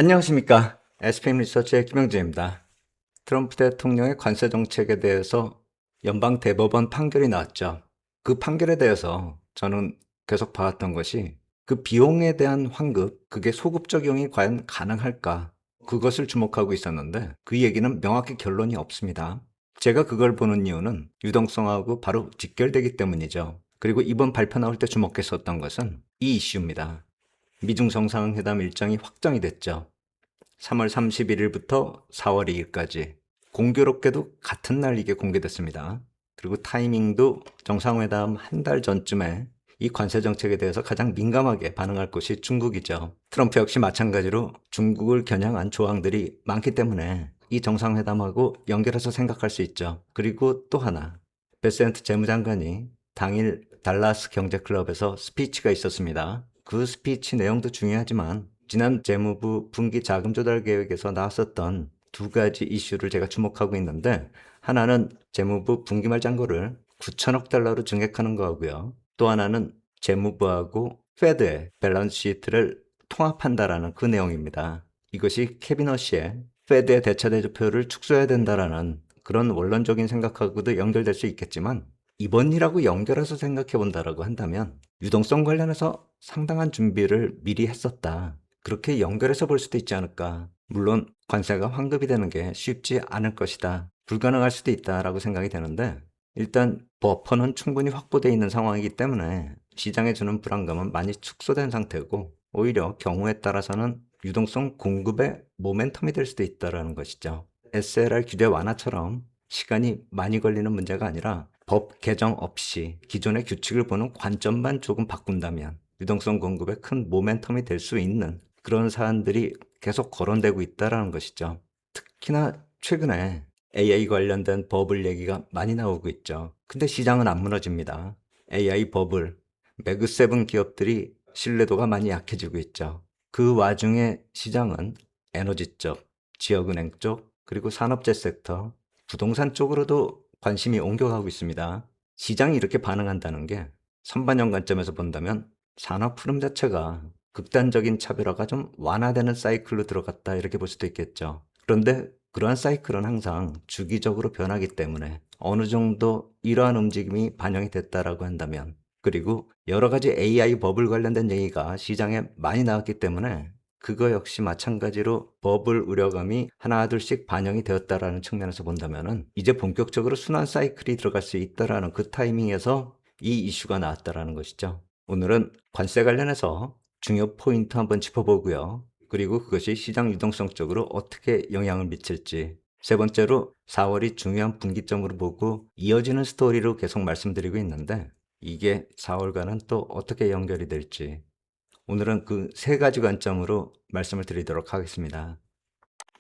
안녕하십니까. SPM 리서치의 김영재입니다. 트럼프 대통령의 관세 정책에 대해서 연방 대법원 판결이 나왔죠. 그 판결에 대해서 저는 계속 봐왔던 것이 그 비용에 대한 환급, 그게 소급 적용이 과연 가능할까? 그것을 주목하고 있었는데 그 얘기는 명확히 결론이 없습니다. 제가 그걸 보는 이유는 유동성하고 바로 직결되기 때문이죠. 그리고 이번 발표 나올 때 주목했었던 것은 이 이슈입니다. 미중 정상회담 일정이 확정이 됐죠. 3월 31일부터 4월 2일까지 공교롭게도 같은 날 이게 공개됐습니다. 그리고 타이밍도 정상회담 한 달 전쯤에 이 관세 정책에 대해서 가장 민감하게 반응할 곳이 중국이죠. 트럼프 역시 마찬가지로 중국을 겨냥한 조항들이 많기 때문에 이 정상회담하고 연결해서 생각할 수 있죠. 그리고 또 하나, 베센트 재무장관이 당일 달라스 경제클럽에서 스피치가 있었습니다. 그 스피치 내용도 중요하지만 지난 재무부 분기 자금 조달 계획에서 나왔었던 두 가지 이슈를 제가 주목하고 있는데, 하나는 재무부 분기말 잔고를 9천억 달러로 증액하는 거고요. 또 하나는 재무부하고 페드의 밸런스 시트를 통합한다라는 그 내용입니다. 이것이 캐비너시의 페드의 대차대조표를 축소해야 된다라는 그런 원론적인 생각하고도 연결될 수 있겠지만, 이번 일하고 연결해서 생각해 본다라고 한다면 유동성 관련해서 상당한 준비를 미리 했었다, 그렇게 연결해서 볼 수도 있지 않을까. 물론 관세가 환급이 되는 게 쉽지 않을 것이다, 불가능할 수도 있다라고 생각이 되는데, 일단 버퍼는 충분히 확보되어 있는 상황이기 때문에 시장에 주는 불안감은 많이 축소된 상태고, 오히려 경우에 따라서는 유동성 공급의 모멘텀이 될 수도 있다는 것이죠. SLR 규제 완화처럼 시간이 많이 걸리는 문제가 아니라 법 개정 없이 기존의 규칙을 보는 관점만 조금 바꾼다면 유동성 공급에 큰 모멘텀이 될 수 있는 그런 사안들이 계속 거론되고 있다는 것이죠. 특히나 최근에 AI 관련된 버블 얘기가 많이 나오고 있죠. 근데 시장은 안 무너집니다. AI 버블, 매그7 기업들이 신뢰도가 많이 약해지고 있죠. 그 와중에 시장은 에너지 쪽, 지역은행 쪽, 그리고 산업재 섹터, 부동산 쪽으로도 관심이 옮겨가고 있습니다. 시장이 이렇게 반응한다는 게 선반영 관점에서 본다면 산업 흐름 자체가 극단적인 차별화가 좀 완화되는 사이클로 들어갔다, 이렇게 볼 수도 있겠죠. 그런데 그러한 사이클은 항상 주기적으로 변하기 때문에 어느 정도 이러한 움직임이 반영이 됐다라고 한다면, 그리고 여러 가지 AI 버블 관련된 얘기가 시장에 많이 나왔기 때문에 그거 역시 마찬가지로 버블 우려감이 하나 둘씩 반영이 되었다라는 측면에서 본다면은 이제 본격적으로 순환 사이클이 들어갈 수 있다라는 그 타이밍에서 이 이슈가 나왔다라는 것이죠. 오늘은 관세 관련해서 중요 포인트 한번 짚어보고요. 그리고 그것이 시장 유동성 쪽으로 어떻게 영향을 미칠지, 세 번째로 4월이 중요한 분기점으로 보고 이어지는 스토리로 계속 말씀드리고 있는데, 이게 4월과는 또 어떻게 연결이 될지, 오늘은 그 세 가지 관점으로 말씀을 드리도록 하겠습니다.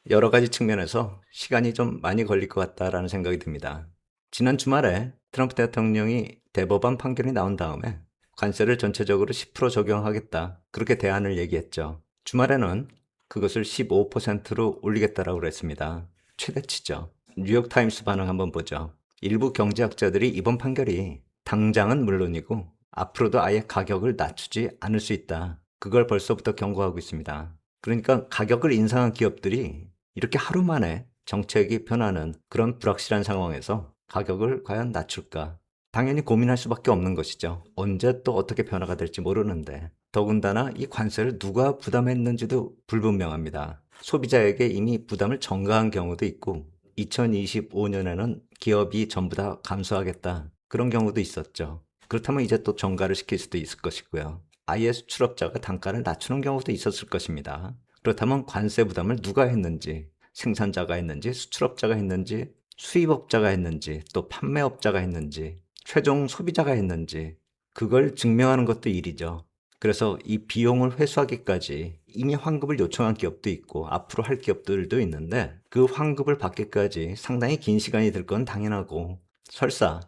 여러 가지 측면에서 시간이 좀 많이 걸릴 것 같다라는 생각이 듭니다. 지난 주말에 트럼프 대통령이 대법원 판결이 나온 다음에 관세를 전체적으로 10% 적용하겠다, 그렇게 대안을 얘기했죠. 주말에는 그것을 15%로 올리겠다라고 그랬습니다. 최대치죠. 뉴욕타임스 반응 한번 보죠. 일부 경제학자들이 이번 판결이 당장은 물론이고 앞으로도 아예 가격을 낮추지 않을 수 있다, 그걸 벌써부터 경고하고 있습니다. 그러니까 가격을 인상한 기업들이 이렇게 하루 만에 정책이 변하는 그런 불확실한 상황에서 가격을 과연 낮출까? 당연히 고민할 수밖에 없는 것이죠. 언제 또 어떻게 변화가 될지 모르는데, 더군다나 이 관세를 누가 부담했는지도 불분명합니다. 소비자에게 이미 부담을 전가한 경우도 있고, 2025년에는 기업이 전부 다 감수하겠다, 그런 경우도 있었죠. 그렇다면 이제 또 전가를 시킬 수도 있을 것이고요. 아예 수출업자가 단가를 낮추는 경우도 있었을 것입니다. 그렇다면 관세 부담을 누가 했는지, 생산자가 했는지, 수출업자가 했는지, 수입업자가 했는지, 또 판매업자가 했는지, 최종 소비자가 했는지, 그걸 증명하는 것도 일이죠. 그래서 이 비용을 회수하기까지 이미 환급을 요청한 기업도 있고 앞으로 할 기업들도 있는데, 그 환급을 받기까지 상당히 긴 시간이 들 건 당연하고, 설사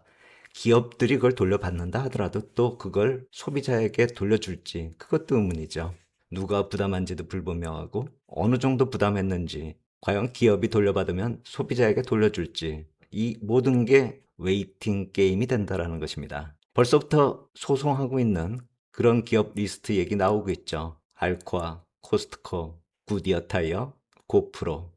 기업들이 그걸 돌려받는다 하더라도 또 그걸 소비자에게 돌려줄지, 그것도 의문이죠. 누가 부담한지도 불분명하고 어느 정도 부담했는지, 과연 기업이 돌려받으면 소비자에게 돌려줄지, 이 모든 게 웨이팅 게임이 된다라는 것입니다. 벌써부터 소송하고 있는 그런 기업 리스트 얘기 나오고 있죠. 알코아, 코스트코, 구디어 타이어, 고프로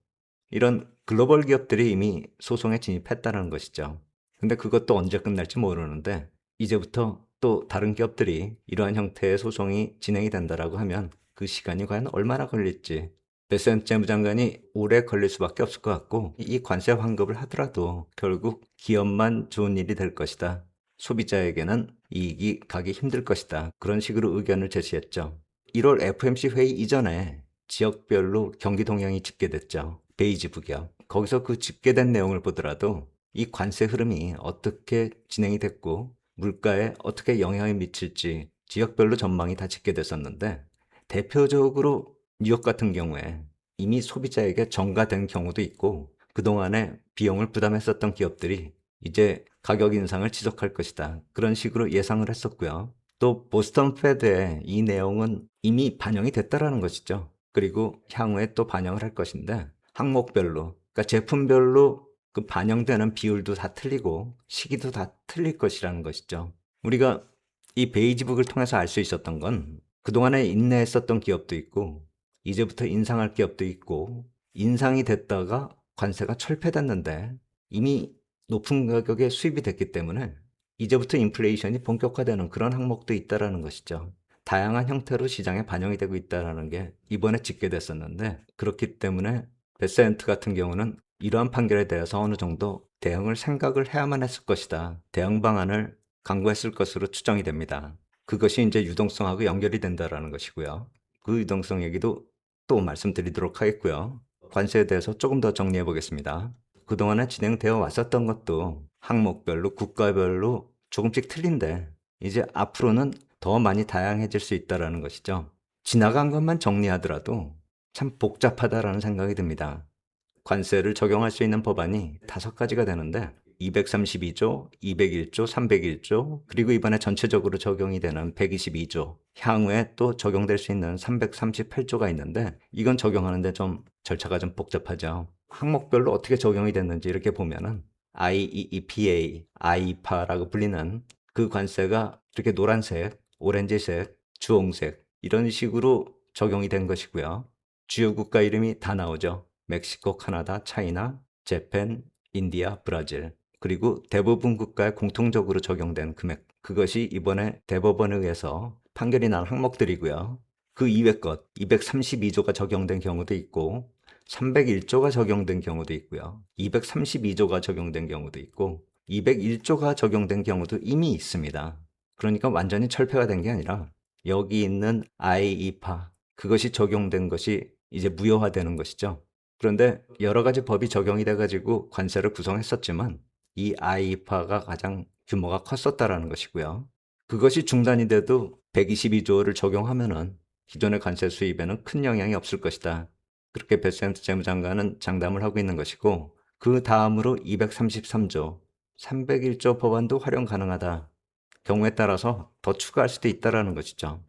이런 글로벌 기업들이 이미 소송에 진입했다는 것이죠. 근데 그것도 언제 끝날지 모르는데 이제부터 또 다른 기업들이 이러한 형태의 소송이 진행이 된다라고 하면 그 시간이 과연 얼마나 걸릴지 베센트 재무장관이 오래 걸릴 수밖에 없을 것 같고 이 관세 환급을 하더라도 결국 기업만 좋은 일이 될 것이다. 소비자에게는 이익이 가기 힘들 것이다. 그런 식으로 의견을 제시했죠. 1월 FMC 회의 이전에 지역별로 경기 동향이 집계됐죠. 베이지북이요. 거기서 그 집계된 내용을 보더라도 이 관세 흐름이 어떻게 진행이 됐고 물가에 어떻게 영향을 미칠지 지역별로 전망이 다 집계됐었는데 대표적으로 뉴욕 같은 경우에 이미 소비자에게 전가된 경우도 있고 그동안에 비용을 부담했었던 기업들이 이제 가격 인상을 지속할 것이다. 그런 식으로 예상을 했었고요. 또 보스턴 페드에 이 내용은 이미 반영이 됐다라는 것이죠. 그리고 향후에 또 반영을 할 것인데 항목별로, 그러니까 제품별로 그 반영되는 비율도 다 틀리고 시기도 다 틀릴 것이라는 것이죠. 우리가 이 베이지북을 통해서 알 수 있었던 건 그동안에 인내했었던 기업도 있고 이제부터 인상할 기업도 있고 인상이 됐다가 관세가 철폐됐는데 이미 높은 가격에 수입이 됐기 때문에 이제부터 인플레이션이 본격화되는 그런 항목도 있다라는 것이죠. 다양한 형태로 시장에 반영이 되고 있다는 게 이번에 집계됐었는데 그렇기 때문에 베센트 같은 경우는 이러한 판결에 대해서 어느 정도 대응을 생각을 해야만 했을 것이다. 대응 방안을 강구했을 것으로 추정이 됩니다. 그것이 이제 유동성하고 연결이 된다라는 것이고요. 그 유동성 얘기도 또 말씀드리도록 하겠고요. 관세에 대해서 조금 더 정리해 보겠습니다. 그동안에 진행되어 왔었던 것도 항목별로 국가별로 조금씩 틀린데 이제 앞으로는 더 많이 다양해질 수 있다는 것이죠. 지나간 것만 정리하더라도 참 복잡하다라는 생각이 듭니다. 관세를 적용할 수 있는 법안이 5가지가 되는데 232조, 201조, 301조, 그리고 이번에 전체적으로 적용이 되는 122조, 향후에 또 적용될 수 있는 338조가 있는데 이건 적용하는데 좀 절차가 좀 복잡하죠. 항목별로 어떻게 적용이 됐는지 이렇게 보면은 IEEPA, IEPA라고 불리는 그 관세가 이렇게 노란색, 오렌지색, 주홍색 이런 식으로 적용이 된 것이고요. 주요 국가 이름이 다 나오죠. 멕시코, 카나다, 차이나, 재팬, 인디아, 브라질. 그리고 대부분 국가에 공통적으로 적용된 금액. 그것이 이번에 대법원에 의해서 판결이 난 항목들이고요. 그 이외 것, 232조가 적용된 경우도 있고, 301조가 적용된 경우도 있고요. 232조가 적용된 경우도 있고, 201조가 적용된 경우도 이미 있습니다. 그러니까 완전히 철폐가 된 게 아니라 여기 있는 IEPA, 그것이 적용된 것이 이제 무효화되는 것이죠. 그런데 여러 가지 법이 적용이 돼가지고 관세를 구성했었지만 이 IEPA가 가장 규모가 컸었다라는 것이고요. 그것이 중단이 돼도 122조를 적용하면은 기존의 관세 수입에는 큰 영향이 없을 것이다. 그렇게 베센트 재무장관은 장담을 하고 있는 것이고 그 다음으로 233조, 301조 법안도 활용 가능하다. 경우에 따라서 더 추가할 수도 있다라는 것이죠.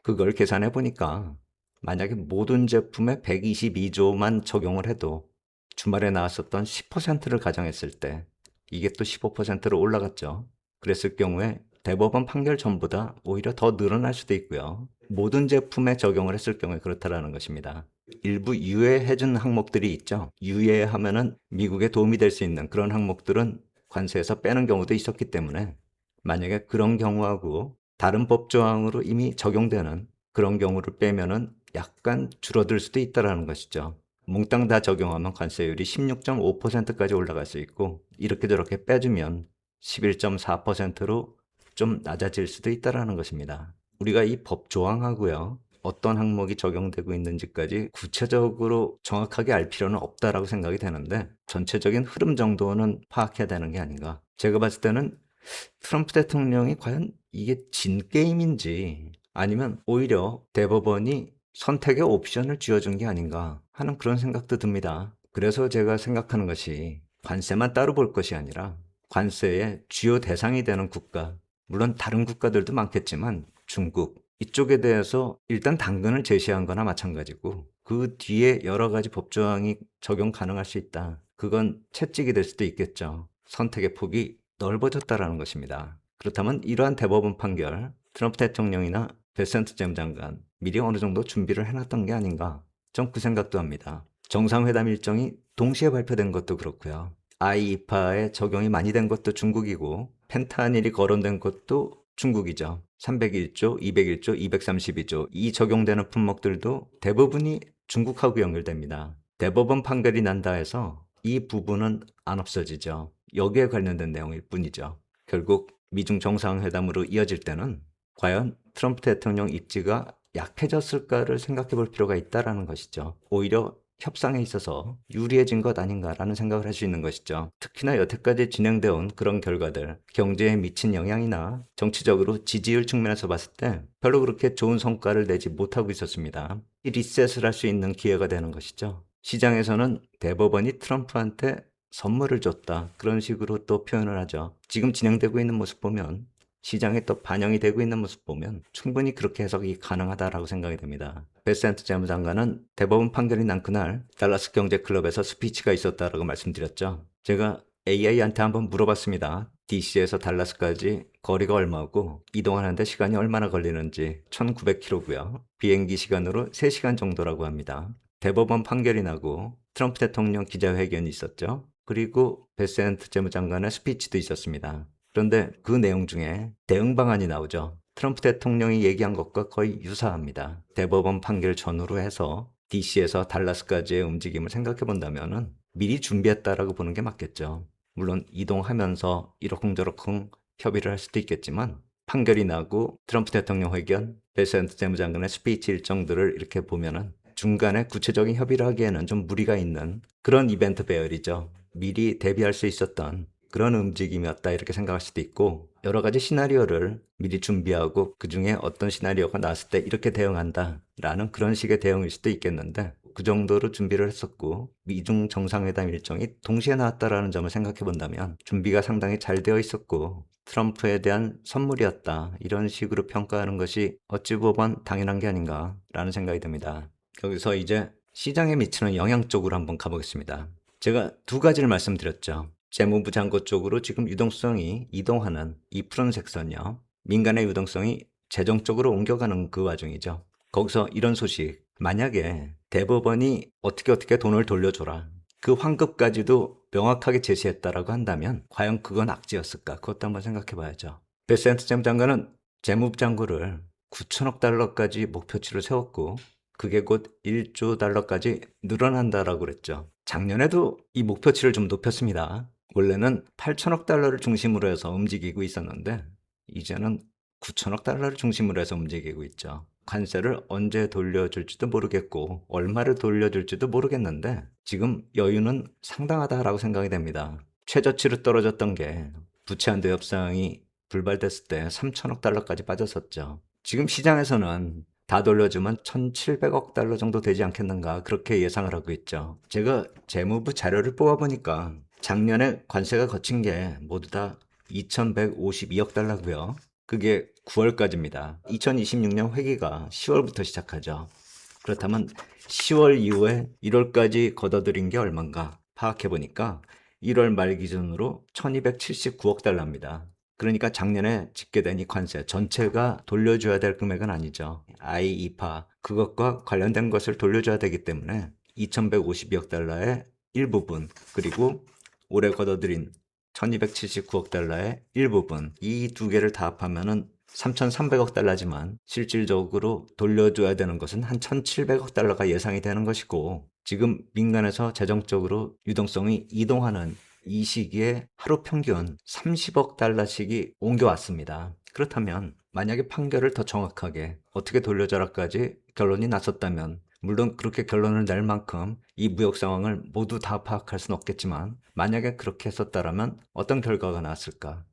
그걸 계산해 보니까 만약에 모든 제품에 122조만 적용을 해도 주말에 나왔었던 10%를 가정했을 때 이게 또 15%로 올라갔죠. 그랬을 경우에 대법원 판결 전보다 오히려 더 늘어날 수도 있고요. 모든 제품에 적용을 했을 경우에 그렇다라는 것입니다. 일부 유예해준 항목들이 있죠. 유예하면은 미국에 도움이 될 수 있는 그런 항목들은 관세에서 빼는 경우도 있었기 때문에 만약에 그런 경우하고 다른 법 조항으로 이미 적용되는 그런 경우를 빼면은 약간 줄어들 수도 있다라는 것이죠. 몽땅 다 적용하면 관세율이 16.5%까지 올라갈 수 있고 이렇게 저렇게 빼주면 11.4%로 좀 낮아질 수도 있다라는 것입니다. 우리가 이 법 조항하고요. 어떤 항목이 적용되고 있는지까지 구체적으로 정확하게 알 필요는 없다라고 생각이 되는데 전체적인 흐름 정도는 파악해야 되는 게 아닌가. 제가 봤을 때는 트럼프 대통령이 과연 이게 진 게임인지 아니면 오히려 대법원이 선택의 옵션을 쥐어준 게 아닌가 하는 그런 생각도 듭니다. 그래서 제가 생각하는 것이 관세만 따로 볼 것이 아니라 관세의 주요 대상이 되는 국가, 물론 다른 국가들도 많겠지만 중국, 이쪽에 대해서 일단 당근을 제시한 거나 마찬가지고 그 뒤에 여러 가지 법조항이 적용 가능할 수 있다. 그건 채찍이 될 수도 있겠죠. 선택의 폭이 넓어졌다라는 것입니다. 그렇다면 이러한 대법원 판결, 트럼프 대통령이나 베센트 재무장관 미리 어느 정도 준비를 해놨던 게 아닌가 전 그 생각도 합니다. 정상회담 일정이 동시에 발표된 것도 그렇고요. IEEPA에 적용이 많이 된 것도 중국이고 펜타닐이 거론된 것도 중국이죠. 301조, 201조, 232조 이 적용되는 품목들도 대부분이 중국하고 연결됩니다. 대법원 판결이 난다 해서 이 부분은 안 없어지죠. 여기에 관련된 내용일 뿐이죠. 결국 미중 정상회담으로 이어질 때는 과연 트럼프 대통령 입지가 약해졌을까를 생각해 볼 필요가 있다라는 것이죠. 오히려 협상에 있어서 유리해진 것 아닌가라는 생각을 할 수 있는 것이죠. 특히나 여태까지 진행되어 온 그런 결과들, 경제에 미친 영향이나 정치적으로 지지율 측면에서 봤을 때 별로 그렇게 좋은 성과를 내지 못하고 있었습니다. 이 리셋을 할 수 있는 기회가 되는 것이죠. 시장에서는 대법원이 트럼프한테 선물을 줬다. 그런 식으로 또 표현을 하죠. 지금 진행되고 있는 모습 보면 시장에 또 반영이 되고 있는 모습 보면 충분히 그렇게 해석이 가능하다라고 생각이 됩니다. 베센트 재무장관은 대법원 판결이 난 그날 달라스 경제클럽에서 스피치가 있었다라고 말씀드렸죠. 제가 AI한테 한번 물어봤습니다. DC에서 달라스까지 거리가 얼마고 이동하는데 시간이 얼마나 걸리는지 1900km고요. 비행기 시간으로 3시간 정도라고 합니다. 대법원 판결이 나고 트럼프 대통령 기자회견이 있었죠. 그리고 베센트 재무장관의 스피치도 있었습니다. 그런데 그 내용 중에 대응 방안이 나오죠. 트럼프 대통령이 얘기한 것과 거의 유사합니다. 대법원 판결 전후로 해서 DC에서 달라스까지의 움직임을 생각해 본다면 미리 준비했다라고 보는 게 맞겠죠. 물론 이동하면서 이러쿵저러쿵 협의를 할 수도 있겠지만 판결이 나고 트럼프 대통령 회견, 베센트 재무장관의 스피치 일정들을 이렇게 보면은 중간에 구체적인 협의를 하기에는 좀 무리가 있는 그런 이벤트 배열이죠. 미리 대비할 수 있었던 그런 움직임이었다 이렇게 생각할 수도 있고 여러 가지 시나리오를 미리 준비하고 그 중에 어떤 시나리오가 나왔을 때 이렇게 대응한다 라는 그런 식의 대응일 수도 있겠는데 그 정도로 준비를 했었고 미중 정상회담 일정이 동시에 나왔다라는 점을 생각해 본다면 준비가 상당히 잘 되어 있었고 트럼프에 대한 선물이었다 이런 식으로 평가하는 것이 어찌 보면 당연한 게 아닌가 라는 생각이 듭니다. 여기서 이제 시장에 미치는 영향 쪽으로 한번 가보겠습니다. 제가 두 가지를 말씀드렸죠. 재무부 장고 쪽으로 지금 유동성이 이동하는 이 푸른색 선이요. 민간의 유동성이 재정 쪽으로 옮겨가는 그 와중이죠. 거기서 이런 소식, 만약에 대법원이 어떻게 돈을 돌려줘라. 그 환급까지도 명확하게 제시했다라고 한다면 과연 그건 악재였을까? 그것도 한번 생각해 봐야죠. 베센트 재무장관은 재무부 장고를 9천억 달러까지 목표치로 세웠고 그게 곧 1조 달러까지 늘어난다라고 그랬죠. 작년에도 이 목표치를 좀 높였습니다. 원래는 8천억 달러를 중심으로 해서 움직이고 있었는데 이제는 9천억 달러를 중심으로 해서 움직이고 있죠. 관세를 언제 돌려줄지도 모르겠고 얼마를 돌려줄지도 모르겠는데 지금 여유는 상당하다라고 생각이 됩니다. 최저치로 떨어졌던 게 부채 한도 협상이 불발됐을 때 3천억 달러까지 빠졌었죠. 지금 시장에서는 다 돌려주면 1,700억 달러 정도 되지 않겠는가 그렇게 예상을 하고 있죠. 제가 재무부 자료를 뽑아보니까 작년에 관세가 거친 게 모두 다 2,152억 달러고요. 그게 9월까지입니다. 2026년 회기가 10월부터 시작하죠. 그렇다면 10월 이후에 1월까지 걷어들인 게 얼마인가 파악해보니까 1월 말 기준으로 1,279억 달러입니다. 그러니까 작년에 집계된 이 관세 전체가 돌려줘야 될 금액은 아니죠. IEEPA 그것과 관련된 것을 돌려줘야 되기 때문에 2,152억 달러의 일부분 그리고 올해 걷어들인 1,279억 달러의 일부분 이 두 개를 다 합하면은 3,300억 달러지만 실질적으로 돌려줘야 되는 것은 한 1,700억 달러가 예상이 되는 것이고 지금 민간에서 재정적으로 유동성이 이동하는 이 시기에 하루 평균 30억 달러씩이 옮겨왔습니다. 그렇다면 만약에 판결을 더 정확하게 어떻게 돌려줘라까지 결론이 났었다면 물론 그렇게 결론을 낼 만큼 이 무역 상황을 모두 다 파악할 수는 없겠지만 만약에 그렇게 했었다면 어떤 결과가 나왔을까?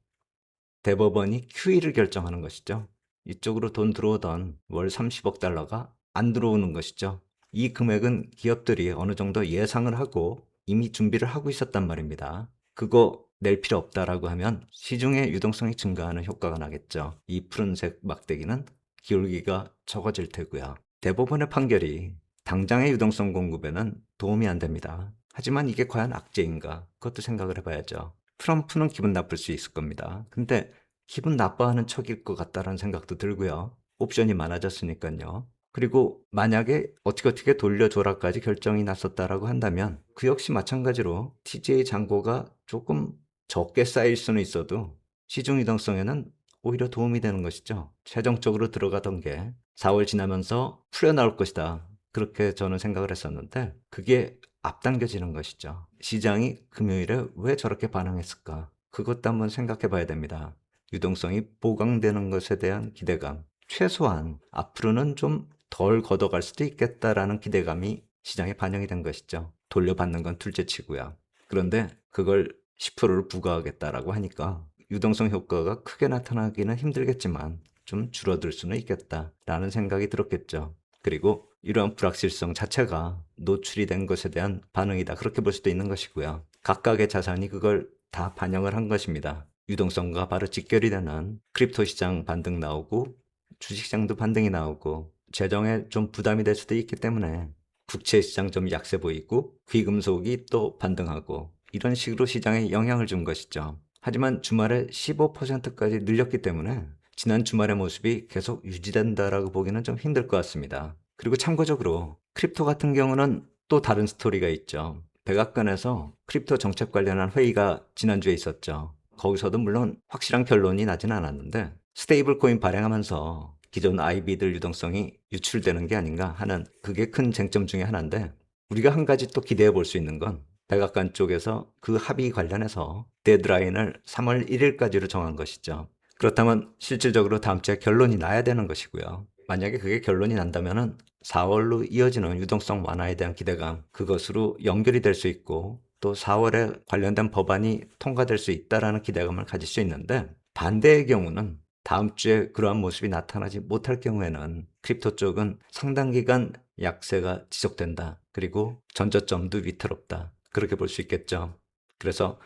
대법원이 QE를 결정하는 것이죠. 이쪽으로 돈 들어오던 월 30억 달러가 안 들어오는 것이죠. 이 금액은 기업들이 어느 정도 예상을 하고 이미 준비를 하고 있었단 말입니다. 그거 낼 필요 없다라고 하면 시중의 유동성이 증가하는 효과가 나겠죠. 이 푸른색 막대기는 기울기가 적어질 테고요. 대법원의 판결이 당장의 유동성 공급에는 도움이 안 됩니다. 하지만 이게 과연 악재인가? 그것도 생각을 해봐야죠. 트럼프는 기분 나쁠 수 있을 겁니다. 근데 기분 나빠하는 척일 것 같다라는 생각도 들고요. 옵션이 많아졌으니까요. 그리고 만약에 어떻게 돌려줘라까지 결정이 났었다라고 한다면 그 역시 마찬가지로 TJ 잔고가 조금 적게 쌓일 수는 있어도 시중 유동성에는 오히려 도움이 되는 것이죠. 최종적으로 들어가던 게 4월 지나면서 풀려나올 것이다. 그렇게 저는 생각을 했었는데 그게 앞당겨지는 것이죠. 시장이 금요일에 왜 저렇게 반응했을까? 그것도 한번 생각해 봐야 됩니다. 유동성이 보강되는 것에 대한 기대감. 최소한 앞으로는 좀 덜 걷어갈 수도 있겠다라는 기대감이 시장에 반영이 된 것이죠. 돌려받는 건 둘째치고요. 그런데 그걸 10%를 부과하겠다라고 하니까 유동성 효과가 크게 나타나기는 힘들겠지만 좀 줄어들 수는 있겠다라는 생각이 들었겠죠. 그리고 이러한 불확실성 자체가 노출이 된 것에 대한 반응이다. 그렇게 볼 수도 있는 것이고요. 각각의 자산이 그걸 다 반영을 한 것입니다. 유동성과 바로 직결이 되는 크립토 시장 반등 나오고 주식시장도 반등이 나오고 재정에 좀 부담이 될 수도 있기 때문에 국채 시장 좀 약세 보이고 귀금속이 또 반등하고 이런 식으로 시장에 영향을 준 것이죠. 하지만 주말에 15%까지 늘렸기 때문에 지난 주말의 모습이 계속 유지된다라고 보기는 좀 힘들 것 같습니다. 그리고 참고적으로 크립토 같은 경우는 또 다른 스토리가 있죠. 백악관에서 크립토 정책 관련한 회의가 지난주에 있었죠. 거기서도 물론 확실한 결론이 나진 않았는데 스테이블 코인 발행하면서 기존 IB들 유동성이 유출되는 게 아닌가 하는 그게 큰 쟁점 중에 하나인데 우리가 한 가지 또 기대해 볼 수 있는 건 백악관 쪽에서 그 합의 관련해서 데드라인을 3월 1일까지로 정한 것이죠. 그렇다면 실질적으로 다음 주에 결론이 나야 되는 것이고요. 만약에 그게 결론이 난다면은 4월로 이어지는 유동성 완화에 대한 기대감, 그것으로 연결이 될 수 있고 또 4월에 관련된 법안이 통과될 수 있다라는 기대감을 가질 수 있는데 반대의 경우는 다음 주에 그러한 모습이 나타나지 못할 경우에는 크립토 쪽은 상당 기간 약세가 지속된다. 그리고 전저점도 위태롭다. 그렇게 볼 수 있겠죠. 그래서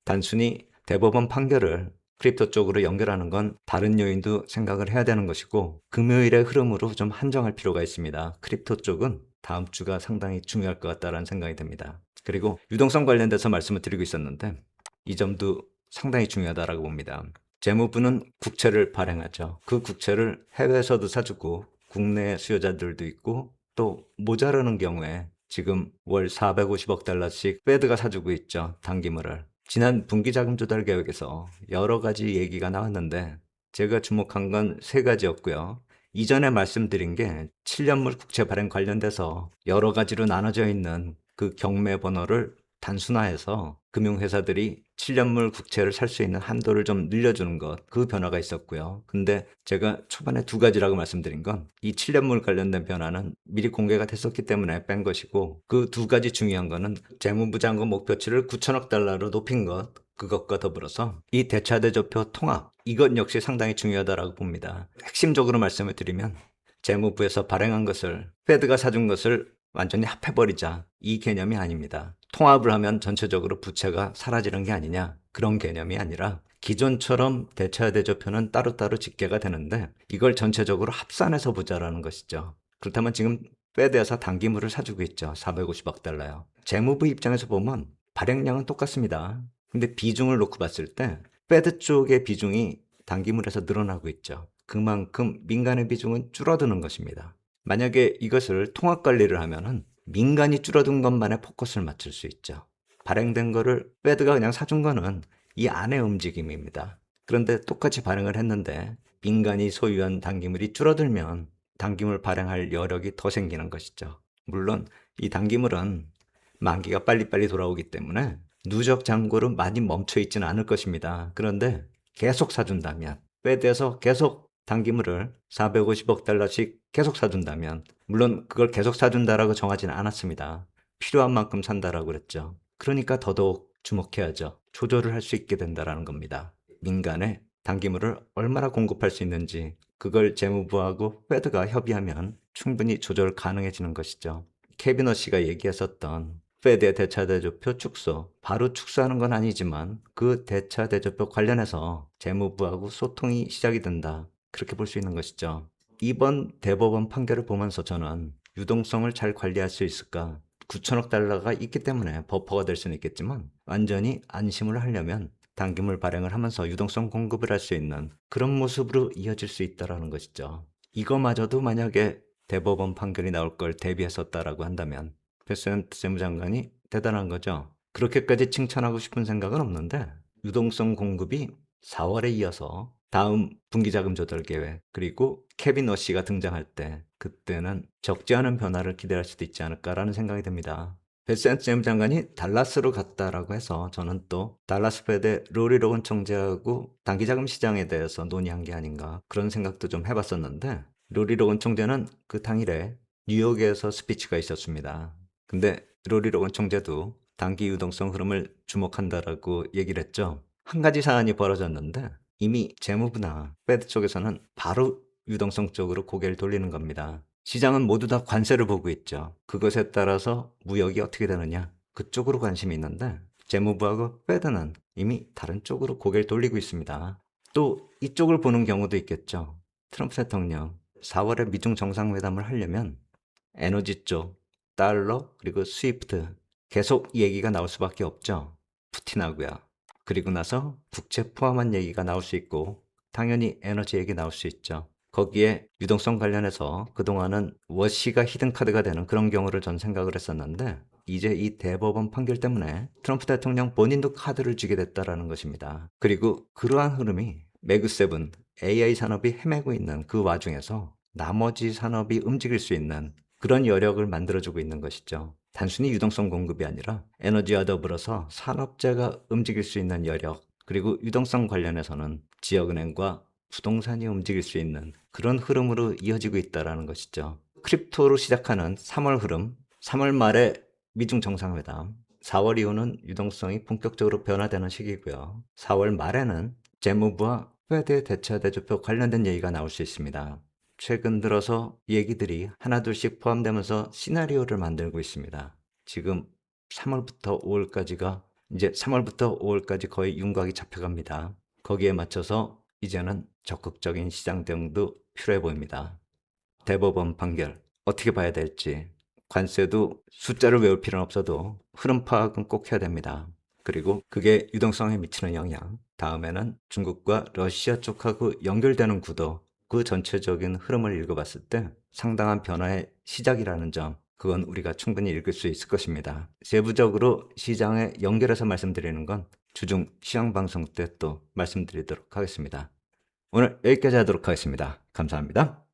단순히 대법원 판결을 크립토 쪽으로 연결하는 건 다른 요인도 생각을 해야 되는 것이고 금요일의 흐름으로 좀 한정할 필요가 있습니다. 크립토 쪽은 다음 주가 상당히 중요할 것 같다는 생각이 듭니다. 그리고 유동성 관련돼서 말씀을 드리고 있었는데 이 점도 상당히 중요하다고 봅니다. 재무부는 국채를 발행하죠. 그 국채를 해외에서도 사주고 국내 수요자들도 있고 또 모자라는 경우에 지금 월 450억 달러씩 페드가 사주고 있죠. 단기물을. 지난 분기자금 조달 계획에서 여러 가지 얘기가 나왔는데 제가 주목한 건 세 가지였고요. 이전에 말씀드린 게 7년물 국채 발행 관련돼서 여러 가지로 나눠져 있는 그 경매 번호를 단순화해서 금융회사들이 7년물 국채를 살 수 있는 한도를 좀 늘려주는 것, 그 변화가 있었고요. 근데 제가 초반에 두 가지라고 말씀드린 건 이 7년물 관련된 변화는 미리 공개가 됐었기 때문에 뺀 것이고 그 두 가지 중요한 거는 재무부 장관 목표치를 9천억 달러로 높인 것, 그것과 더불어서 이 대차대조표 통합, 이것 역시 상당히 중요하다고 봅니다. 핵심적으로 말씀을 드리면 재무부에서 발행한 것을 페드가 사준 것을 완전히 합해버리자 이 개념이 아닙니다. 통합을 하면 전체적으로 부채가 사라지는 게 아니냐 그런 개념이 아니라 기존처럼 대차대조표는 따로따로 집계가 되는데 이걸 전체적으로 합산해서 보자라는 것이죠. 그렇다면 지금 페드에서 단기물을 사주고 있죠. 450억 달러요. 재무부 입장에서 보면 발행량은 똑같습니다. 근데 비중을 놓고 봤을 때 페드 쪽의 비중이 단기물에서 늘어나고 있죠. 그만큼 민간의 비중은 줄어드는 것입니다. 만약에 이것을 통합 관리를 하면은 민간이 줄어든 것만에 포커스를 맞출 수 있죠. 발행된 거를 페드가 그냥 사준 거는 이 안의 움직임입니다. 그런데 똑같이 발행을 했는데 민간이 소유한 단기물이 줄어들면 단기물 발행할 여력이 더 생기는 것이죠. 물론 이 단기물은 만기가 빨리빨리 돌아오기 때문에 누적 잔고로 많이 멈춰 있지는 않을 것입니다. 그런데 계속 사준다면 페드에서 계속 단기물을 450억 달러씩 계속 사준다면 물론 그걸 계속 사준다라고 정하지는 않았습니다. 필요한 만큼 산다라고 그랬죠. 그러니까 더더욱 주목해야죠. 조절을 할 수 있게 된다라는 겁니다. 민간에 단기물을 얼마나 공급할 수 있는지 그걸 재무부하고 페드가 협의하면 충분히 조절 가능해지는 것이죠. 케비너 씨가 얘기했었던 페드의 대차대조표 축소, 바로 축소하는 건 아니지만 그 대차대조표 관련해서 재무부하고 소통이 시작이 된다. 그렇게 볼 수 있는 것이죠. 이번 대법원 판결을 보면서 저는 유동성을 잘 관리할 수 있을까? 9천억 달러가 있기 때문에 버퍼가 될 수는 있겠지만 완전히 안심을 하려면 단기물 발행을 하면서 유동성 공급을 할 수 있는 그런 모습으로 이어질 수 있다는 것이죠. 이거마저도 만약에 대법원 판결이 나올 걸 대비했었다라고 한다면 베센트 재무장관이 대단한 거죠. 그렇게까지 칭찬하고 싶은 생각은 없는데 유동성 공급이 4월에 이어서 다음 분기자금 조달 계획 그리고 케빈 워시가 등장할 때 그때는 적지 않은 변화를 기대할 수도 있지 않을까라는 생각이 듭니다. 베센트 재무장관이 달라스로 갔다라고 해서 저는 또 달라스 페드 로리 로건 총재하고 단기자금 시장에 대해서 논의한 게 아닌가 그런 생각도 좀 해봤었는데 로리 로건 총재는 그 당일에 뉴욕에서 스피치가 있었습니다. 근데 로리 로건 총재도 단기 유동성 흐름을 주목한다라고 얘기를 했죠. 한 가지 사안이 벌어졌는데 이미 재무부나 페드 쪽에서는 바로 유동성 쪽으로 고개를 돌리는 겁니다. 시장은 모두 다 관세를 보고 있죠. 그것에 따라서 무역이 어떻게 되느냐 그쪽으로 관심이 있는데 재무부하고 페드는 이미 다른 쪽으로 고개를 돌리고 있습니다. 또 이쪽을 보는 경우도 있겠죠. 트럼프 대통령 4월에 미중 정상회담을 하려면 에너지 쪽, 달러, 그리고 스위프트 계속 얘기가 나올 수밖에 없죠. 푸틴하고요. 그리고 나서 국채 포함한 얘기가 나올 수 있고 당연히 에너지 얘기 나올 수 있죠. 거기에 유동성 관련해서 그동안은 워시가 히든카드가 되는 그런 경우를 전 생각을 했었는데 이제 이 대법원 판결 때문에 트럼프 대통령 본인도 카드를 쥐게 됐다라는 것입니다. 그리고 그러한 흐름이 매그7 AI 산업이 헤매고 있는 그 와중에서 나머지 산업이 움직일 수 있는 그런 여력을 만들어주고 있는 것이죠. 단순히 유동성 공급이 아니라 에너지와 더불어서 산업재가 움직일 수 있는 여력, 그리고 유동성 관련해서는 지역은행과 부동산이 움직일 수 있는 그런 흐름으로 이어지고 있다는 것이죠. 크립토로 시작하는 3월 흐름, 3월 말에 미중 정상회담, 4월 이후는 유동성이 본격적으로 변화되는 시기고요. 4월 말에는 재무부와 페드 대차 대조표 관련된 얘기가 나올 수 있습니다. 최근 들어서 얘기들이 하나둘씩 포함되면서 시나리오를 만들고 있습니다. 지금 3월부터 5월까지가 이제 3월부터 5월까지 거의 윤곽이 잡혀갑니다. 거기에 맞춰서 이제는 적극적인 시장 대응도 필요해 보입니다. 대법원 판결 어떻게 봐야 될지 관세도 숫자를 외울 필요는 없어도 흐름 파악은 꼭 해야 됩니다. 그리고 그게 유동성에 미치는 영향, 다음에는 중국과 러시아 쪽하고 연결되는 구도, 그 전체적인 흐름을 읽어봤을 때 상당한 변화의 시작이라는 점, 그건 우리가 충분히 읽을 수 있을 것입니다. 세부적으로 시장에 연결해서 말씀드리는 건 주중 시황방송 때 또 말씀드리도록 하겠습니다. 오늘 여기까지 하도록 하겠습니다. 감사합니다.